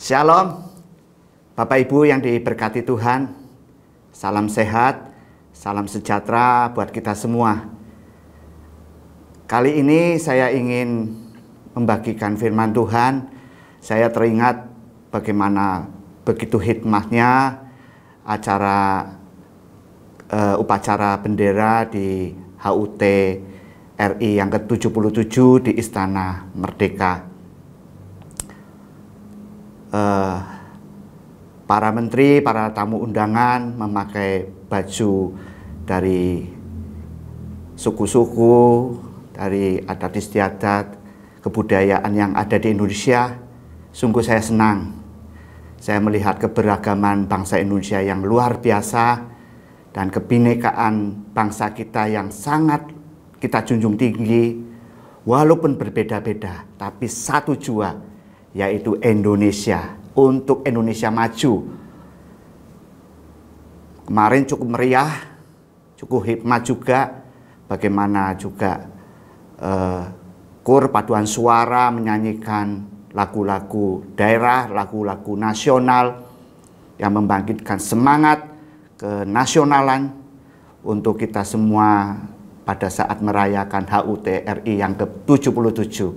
Shalom, Bapak Ibu yang diberkati Tuhan. Salam sehat, salam sejahtera buat kita semua. Kali ini saya ingin membagikan firman Tuhan. Saya teringat bagaimana begitu hikmahnya upacara bendera di HUT RI yang ke-77 di Istana Merdeka. Para menteri, para tamu undangan memakai baju dari suku-suku, dari adat istiadat, kebudayaan yang ada di Indonesia. Sungguh saya senang. Saya melihat keberagaman bangsa Indonesia yang luar biasa dan kebinekaan bangsa kita yang sangat kita junjung tinggi. Walaupun berbeda-beda, tapi satu jua, yaitu Indonesia, untuk Indonesia maju. Kemarin cukup meriah, cukup hikmat juga, bagaimana juga KUR paduan suara menyanyikan lagu-lagu daerah, lagu-lagu nasional yang membangkitkan semangat kenasionalan untuk kita semua pada saat merayakan HUT RI yang ke-77.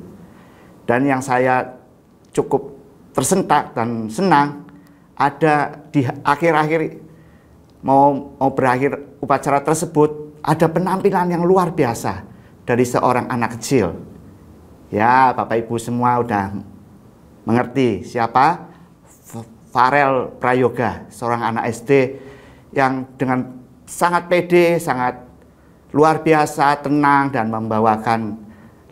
Dan yang saya cukup tersentak dan senang, ada di akhir-akhir mau berakhir upacara tersebut, ada penampilan yang luar biasa dari seorang anak kecil. Ya, Bapak Ibu semua udah mengerti siapa? Farel Prayoga, seorang anak SD yang dengan sangat pede, sangat luar biasa, tenang, dan membawakan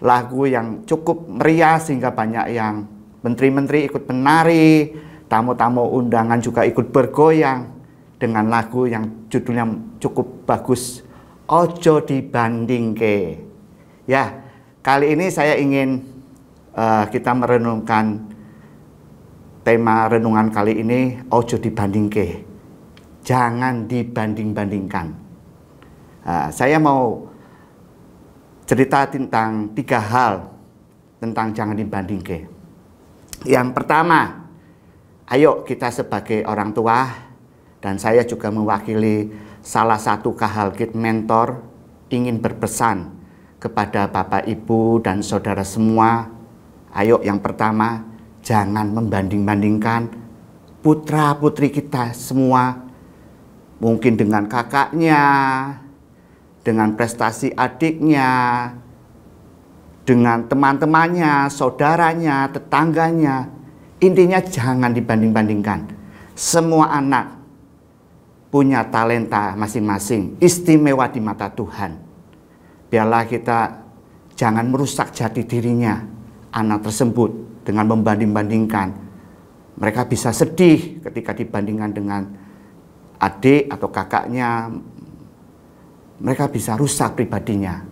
lagu yang cukup meriah sehingga banyak yang menteri-menteri ikut menari, tamu-tamu undangan juga ikut bergoyang dengan lagu yang judulnya cukup bagus, Ojo Dibandingke. Ya, kali ini saya ingin kita merenungkan tema renungan kali ini, Ojo Dibandingke. Jangan dibanding-bandingkan. Saya mau cerita tentang 3 hal tentang jangan dibandingke. Yang pertama, ayo kita sebagai orang tua, dan saya juga mewakili salah satu Kahalkit mentor, ingin berpesan kepada Bapak, Ibu, dan saudara semua. Ayo yang pertama, jangan membanding-bandingkan putra-putri kita semua, mungkin dengan kakaknya, dengan prestasi adiknya, dengan teman-temannya, saudaranya, tetangganya. Intinya jangan dibanding-bandingkan. Semua anak punya talenta masing-masing, istimewa di mata Tuhan. Biarlah kita jangan merusak jati dirinya anak tersebut dengan membanding-bandingkan. Mereka bisa sedih ketika dibandingkan dengan adik atau kakaknya. Mereka bisa rusak pribadinya,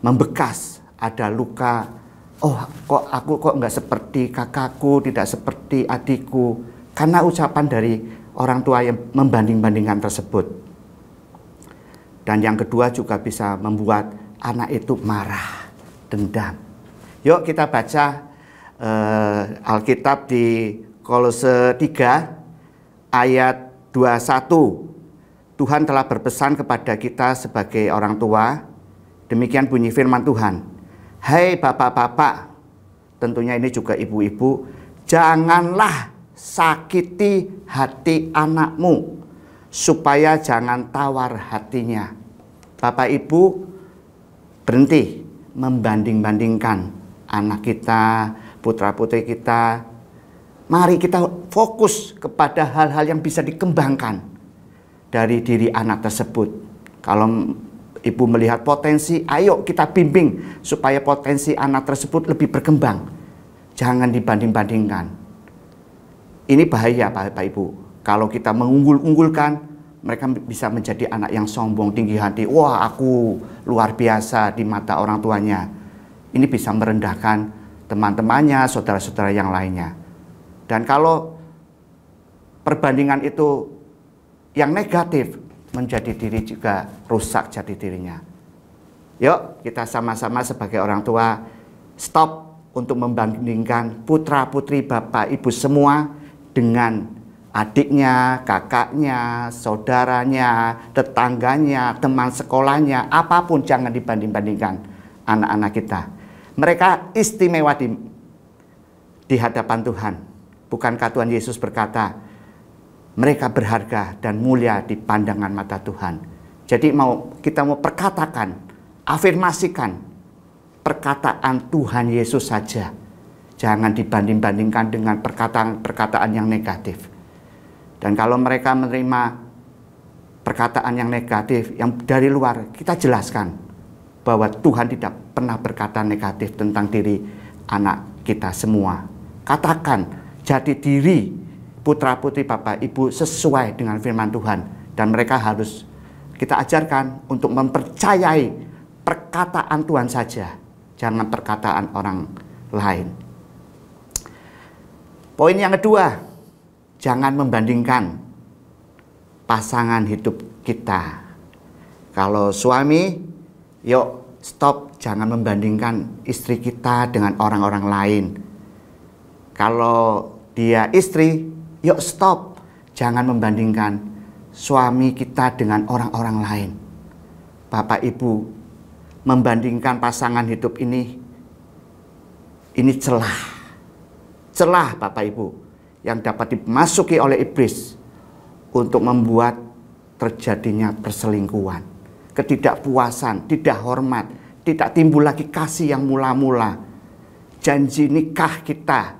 membekas, ada luka. Oh, aku nggak seperti kakakku, tidak seperti adikku, karena ucapan dari orang tua yang membanding-bandingkan tersebut. Dan yang kedua juga bisa membuat anak itu marah, dendam. Yuk kita baca Alkitab di Kolose 3 ayat 21. Tuhan telah berpesan kepada kita sebagai orang tua. Demikian bunyi firman Tuhan. Hai bapak-bapak, tentunya ini juga ibu-ibu, janganlah sakiti hati anakmu, supaya jangan tawar hatinya. Bapak Ibu, berhenti membanding-bandingkan anak kita, putra-putri kita. Mari kita fokus kepada hal-hal yang bisa dikembangkan dari diri anak tersebut. Kalau ibu melihat potensi, ayo kita bimbing supaya potensi anak tersebut lebih berkembang. Jangan dibanding-bandingkan. Ini bahaya Bapak Ibu. Kalau kita mengunggul-unggulkan, mereka bisa menjadi anak yang sombong, tinggi hati. Wah, aku luar biasa di mata orang tuanya. Ini bisa merendahkan teman-temannya, saudara-saudara yang lainnya. Dan kalau perbandingan itu yang negatif, menjadi diri juga rusak jati dirinya. Yuk kita sama-sama sebagai orang tua stop untuk membandingkan putra-putri Bapak Ibu semua dengan adiknya, kakaknya, saudaranya, tetangganya, teman sekolahnya, apapun jangan dibanding-bandingkan anak-anak kita. Mereka istimewa di hadapan Tuhan. Bukankah Tuhan Yesus berkata, mereka berharga dan mulia di pandangan mata Tuhan. Jadi kita mau perkatakan, afirmasikan perkataan Tuhan Yesus saja. Jangan dibanding-bandingkan dengan perkataan-perkataan yang negatif. Dan kalau mereka menerima perkataan yang negatif, yang dari luar, kita jelaskan bahwa Tuhan tidak pernah berkata negatif tentang diri anak kita semua. Katakan, jadi diri putra-putri Bapak Ibu sesuai dengan firman Tuhan. Dan mereka harus kita ajarkan untuk mempercayai perkataan Tuhan saja, jangan perkataan orang lain. Poin yang kedua, jangan membandingkan pasangan hidup kita. Kalau suami, yuk stop, jangan membandingkan istri kita dengan orang-orang lain. Kalau dia istri, yuk stop, jangan membandingkan suami kita dengan orang-orang lain. Bapak Ibu, membandingkan pasangan hidup ini celah. Celah Bapak Ibu yang dapat dimasuki oleh iblis untuk membuat terjadinya perselingkuhan, ketidakpuasan, tidak hormat, tidak timbul lagi kasih yang mula-mula. Janji nikah kita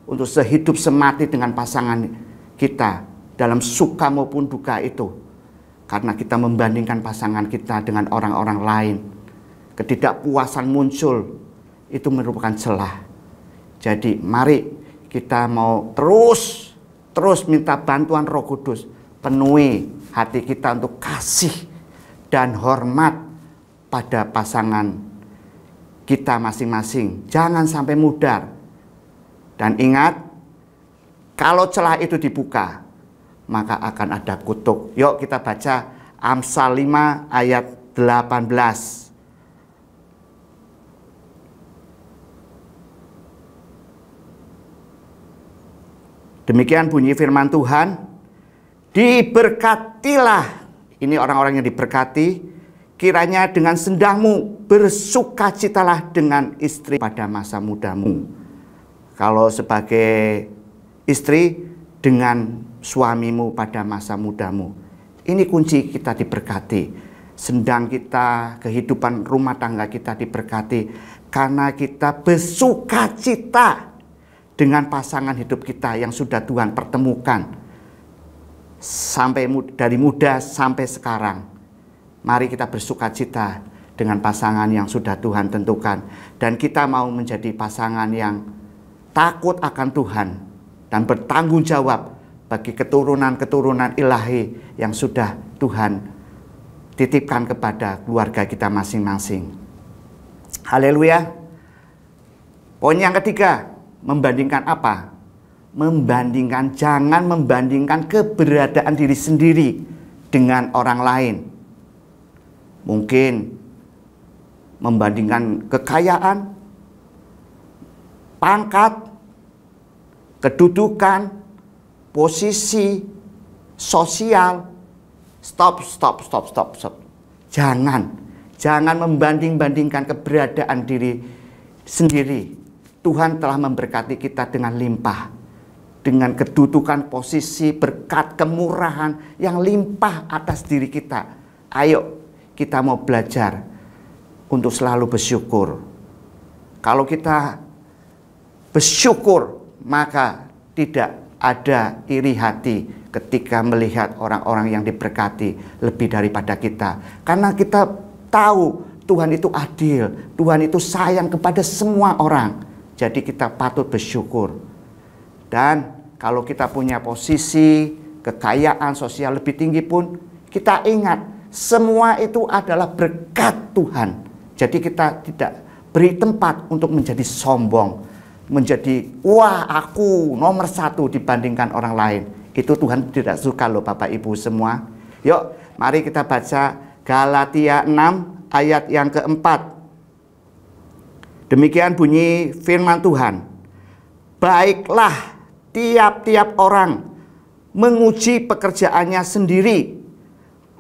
untuk sehidup semati dengan pasangan kita dalam suka maupun duka itu, karena kita membandingkan pasangan kita dengan orang-orang lain. Ketidakpuasan muncul, itu merupakan celah. Jadi mari kita mau terus minta bantuan Roh Kudus, penuhi hati kita untuk kasih dan hormat pada pasangan kita masing-masing. Jangan sampai mudar. Dan ingat, kalau celah itu dibuka, maka akan ada kutuk. Yuk kita baca Amsal 5 ayat 18. Demikian bunyi firman Tuhan, diberkatilah, ini orang-orang yang diberkati, kiranya dengan sendangmu bersukacitalah dengan istri pada masa mudamu. Kalau sebagai istri, dengan suamimu pada masa mudamu. Ini kunci kita diberkati. Sendang kita, kehidupan rumah tangga kita diberkati karena kita bersukacita dengan pasangan hidup kita yang sudah Tuhan pertemukan dari muda sampai sekarang. Mari kita bersukacita dengan pasangan yang sudah Tuhan tentukan, dan kita mau menjadi pasangan yang takut akan Tuhan dan bertanggung jawab bagi keturunan-keturunan ilahi yang sudah Tuhan titipkan kepada keluarga kita masing-masing. Haleluya. Poin yang ketiga, membandingkan apa? Jangan membandingkan keberadaan diri sendiri dengan orang lain. Mungkin membandingkan kekayaan, pangkat, kedudukan, posisi, sosial. Stop. Jangan membanding-bandingkan keberadaan diri sendiri. Tuhan telah memberkati kita dengan limpah, dengan kedudukan, posisi, berkat, kemurahan yang limpah atas diri kita. Ayo kita mau belajar untuk selalu bersyukur. Kalau kita bersyukur, maka tidak ada iri hati ketika melihat orang-orang yang diberkati lebih daripada kita. Karena kita tahu Tuhan itu adil, Tuhan itu sayang kepada semua orang. Jadi kita patut bersyukur. Dan kalau kita punya posisi, kekayaan sosial lebih tinggi pun, kita ingat semua itu adalah berkat Tuhan. Jadi kita tidak beri tempat untuk menjadi sombong, menjadi wah aku nomor satu dibandingkan orang lain. Itu Tuhan tidak suka loh Bapak Ibu semua. Yuk mari kita baca Galatia 6 ayat yang keempat. Demikian bunyi firman Tuhan. Baiklah tiap-tiap orang menguji pekerjaannya sendiri,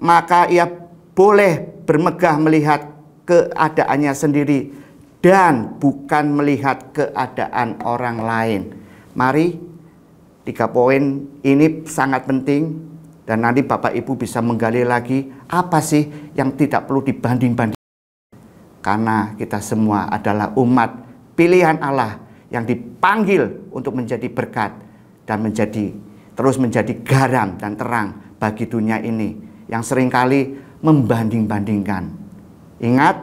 maka ia boleh bermegah melihat keadaannya sendiri dan bukan melihat keadaan orang lain. Mari, 3 poin ini sangat penting, dan nanti Bapak Ibu bisa menggali lagi apa sih yang tidak perlu dibanding-banding. Karena kita semua adalah umat pilihan Allah yang dipanggil untuk menjadi berkat dan terus menjadi garam dan terang bagi dunia ini yang seringkali membanding-bandingkan. Ingat,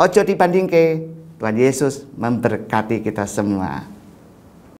ojo dibandingke. Tuhan Yesus memberkati kita semua.